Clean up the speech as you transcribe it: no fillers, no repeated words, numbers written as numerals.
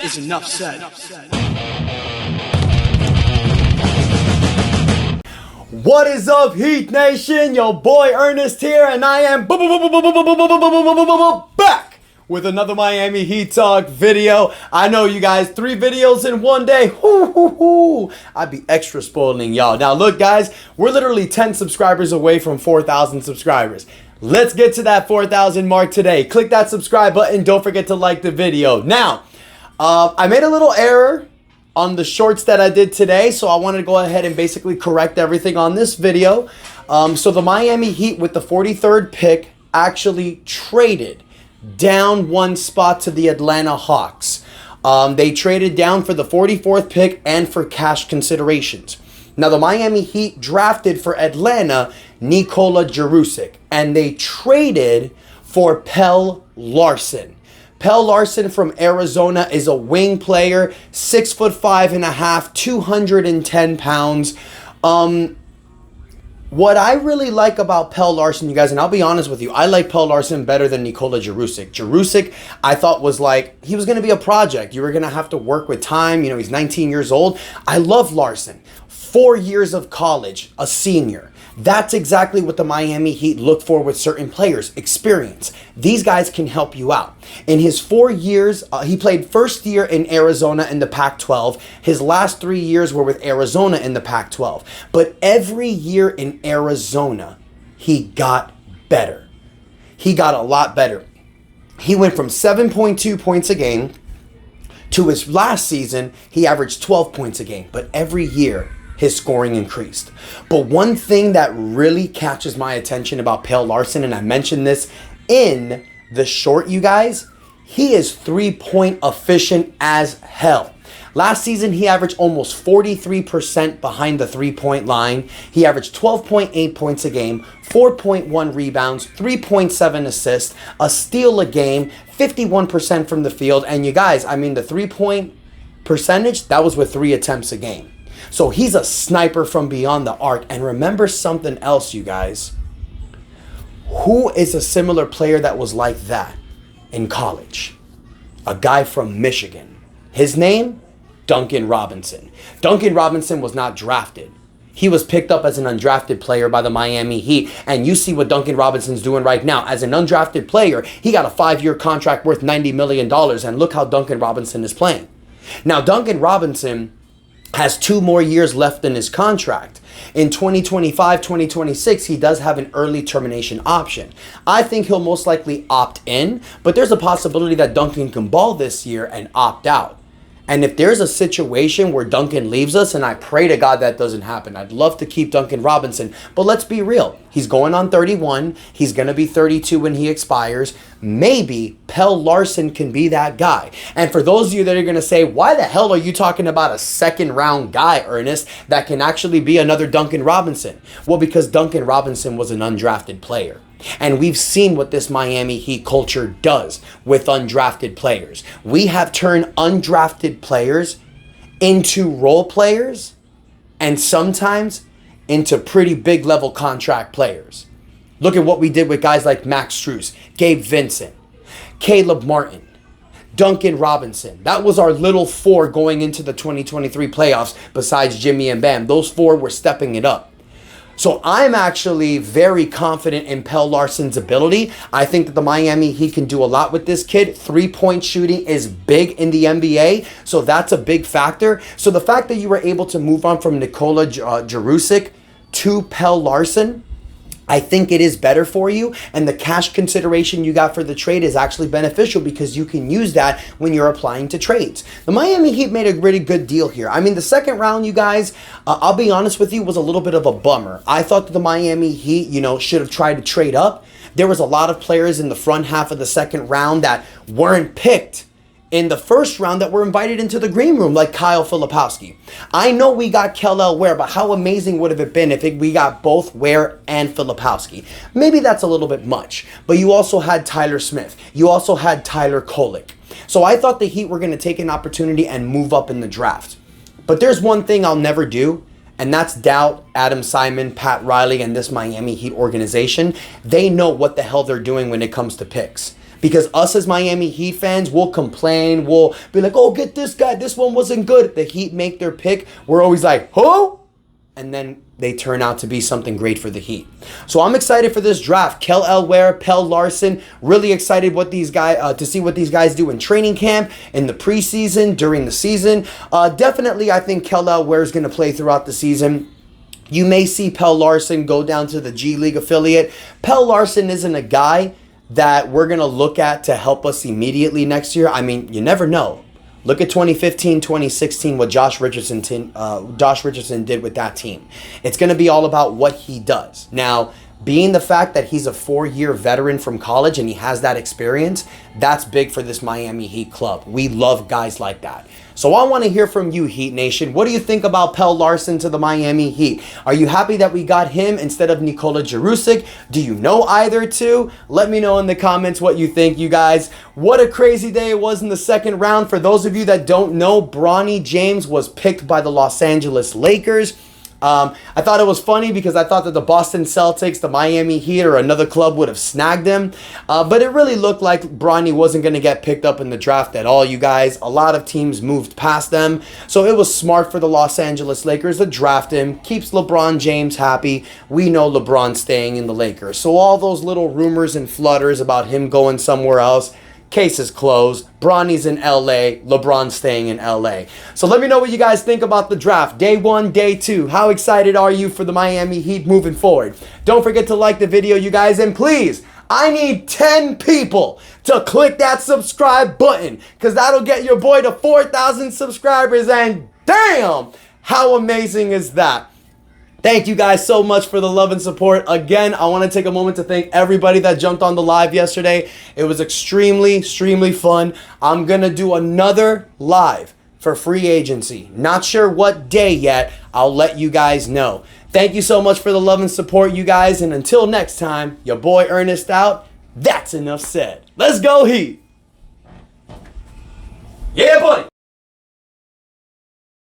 is enough said. What is up, Heat Nation? Your boy Ernest here, and I am back with another Miami Heat Talk video. I know you guys, 3 videos in one day. I'd be extra spoiling y'all. Now look guys, we're literally 10 subscribers away from 4,000 subscribers. Let's get to that 4,000 mark today. Click that subscribe button. Don't forget to like the video. Now, I made a little error on the shorts that I did today, so I wanted to go ahead and basically correct everything on this video. So the Miami Heat with the 43rd pick actually traded down 1 spot to the Atlanta Hawks. They traded down for the 44th pick and for cash considerations. Now the Miami Heat drafted for Atlanta Nikola Jovic, and they traded for Pelle Larsson. Pelle Larsson from Arizona is a wing player, 6'5.5", 210 pounds. What I really like about Pelle Larsson, you guys, and I'll be honest with you, I like Pelle Larsson better than Nikola Jovic. Jovic, I thought was like, he was going to be a project. You were going to have to work with time. You know, he's 19 years old. I love Larsson. 4 years of college, a senior. That's exactly what the Miami Heat look for with certain players, experience. These guys can help you out. In his 4 years, he played first year in Arizona in the Pac-12. His last 3 years were with Arizona in the Pac-12. But every year in Arizona, he got better. He got a lot better. He went from 7.2 points a game to his last season, he averaged 12 points a game. But every year, his scoring increased. But one thing that really catches my attention about Pelle Larsson, and I mentioned this in the short, you guys, he is 3-point efficient as hell. Last season, he averaged almost 43% behind the 3-point line. He averaged 12.8 points a game, 4.1 rebounds, 3.7 assists, a steal a game, 51% from the field. And you guys, I mean, the 3-point percentage, that was with 3 attempts a game. So he's a sniper from beyond the arc. And remember something else, you guys. Who is a similar player that was like that in college? A guy from Michigan. His name? Duncan Robinson. Duncan Robinson was not drafted. He was picked up as an undrafted player by the Miami Heat. And you see what Duncan Robinson's doing right now. As an undrafted player, he got a 5-year contract worth $90 million. And look how Duncan Robinson is playing. Now, Duncan Robinson has 2 more years left in his contract. In 2025, 2026, he does have an early termination option. I think he'll most likely opt in, but there's a possibility that Duncan can ball this year and opt out. And if there's a situation where Duncan leaves us, and I pray to God that doesn't happen, I'd love to keep Duncan Robinson, but let's be real. He's going on 31. He's going to be 32 when he expires. Maybe Pelle Larsson can be that guy. And for those of you that are going to say, why the hell are you talking about a 2nd round guy, Ernest, that can actually be another Duncan Robinson? Well, because Duncan Robinson was an undrafted player. And we've seen what this Miami Heat culture does with undrafted players. We have turned undrafted players into role players and sometimes into pretty big level contract players. Look at what we did with guys like Max Strus, Gabe Vincent, Caleb Martin, Duncan Robinson. That was our little 4 going into the 2023 playoffs besides Jimmy and Bam. Those 4 were stepping it up. So I'm actually very confident in Pelle Larsson's ability. I think that the Miami Heat can do a lot with this kid. 3-point shooting is big in the NBA, so that's a big factor. So the fact that you were able to move on from Nikola Jovic to Pelle Larsson, I think it is better for you, and the cash consideration you got for the trade is actually beneficial because you can use that when you're applying to trades. The Miami Heat made a really good deal here. I mean, the 2nd round, you guys, I'll be honest with you, was a little bit of a bummer. I thought that the Miami Heat, should have tried to trade up. There was a lot of players in the front half of the 2nd round that weren't picked in the 1st round that were invited into the green room, like Kyle Filipowski. I know we got Kel'el Ware, but how amazing would have it been if we got both Ware and Filipowski? Maybe that's a little bit much, but you also had Tyler Smith. You also had Tyler Kolek. So I thought the Heat were going to take an opportunity and move up in the draft. But there's one thing I'll never do, and that's doubt Adam Simon, Pat Riley, and this Miami Heat organization. They know what the hell they're doing when it comes to picks. because us as Miami Heat fans will complain. We'll be like, oh, get this guy. This one wasn't good. The Heat make their pick. We're always like, who? And then they turn out to be something great for the Heat. So I'm excited for this draft. Kel Elware, Pelle Larsson, really excited what these guys to see what these guys do in training camp, in the preseason, during the season. Definitely, I think Kel Elware is going to play throughout the season. You may see Pelle Larsson go down to the G League affiliate. Pelle Larsson isn't a guy that we're going to look at to help us immediately next year. I mean, you never know. Look at 2015, 2016, what Josh Richardson did with that team. It's going to be all about what he does. Now, being the fact that he's a 4-year veteran from college and he has that experience, that's big for this Miami Heat club. We love guys like that. So I want to hear from you, Heat Nation. What do you think about Pelle Larsson to the Miami Heat? Are you happy that we got him instead of Nikola Jerusic? Do you know either two? Let me know in the comments what you think, you guys. What a crazy day it was in the second round. For those of you that don't know, Bronny James was picked by the Los Angeles Lakers. I thought it was funny because I thought that the Boston Celtics, the Miami Heat, or another club would have snagged him. But it really looked like Bronny wasn't going to get picked up in the draft at all, you guys. A lot of teams moved past them. So it was smart for the Los Angeles Lakers to draft him. Keeps LeBron James happy. We know LeBron's staying in the Lakers. So all those little rumors and flutters about him going somewhere else, case is closed. Bronny's in LA. LeBron's staying in LA. So let me know what you guys think about the draft. Day 1, day 2. How excited are you for the Miami Heat moving forward? Don't forget to like the video, you guys. And please, I need 10 people to click that subscribe button, because that'll get your boy to 4,000 subscribers. And damn, how amazing is that? Thank you guys so much for the love and support. Again, I want to take a moment to thank everybody that jumped on the live yesterday. It was extremely fun. I'm going to do another live for free agency. Not sure what day yet. I'll let you guys know. Thank you so much for the love and support, you guys. And until next time, your boy Ernest out. That's enough said. Let's go, Heat. Yeah, buddy.